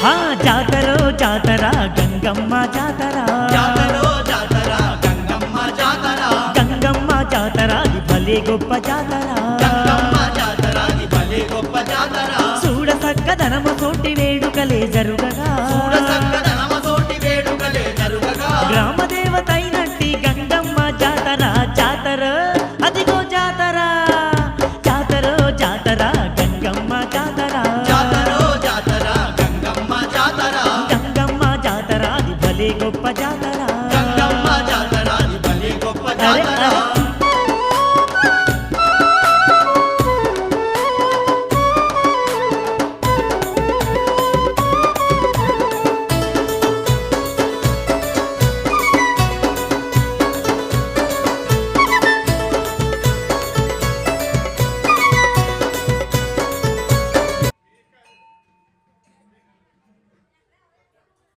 హా జాతరో జాతర గంగమ్మ జాతర జాతరో జాతర గంగమ్మ జాతర గంగమ్మ జాతర అది భలే గొప్ప జాతర గంగమ్మ జాతర అది భలే గొప్ప జాతర చూడ చక్కదనము తోటి వేడుకలే జరుగగా చూడ చక్కదనమ తోటి వేడుకలే జరుగగా గ్రామ దేవత అయినట్టి గంగమ్మ జాతర జాతర అదిగో జాతర జాతరో జాతర గంగమ్మ జాతర జాతరో జాతర గంగమ్మ జాతర గంగమ్మ జాతర అది భలే గొప్ప జాతర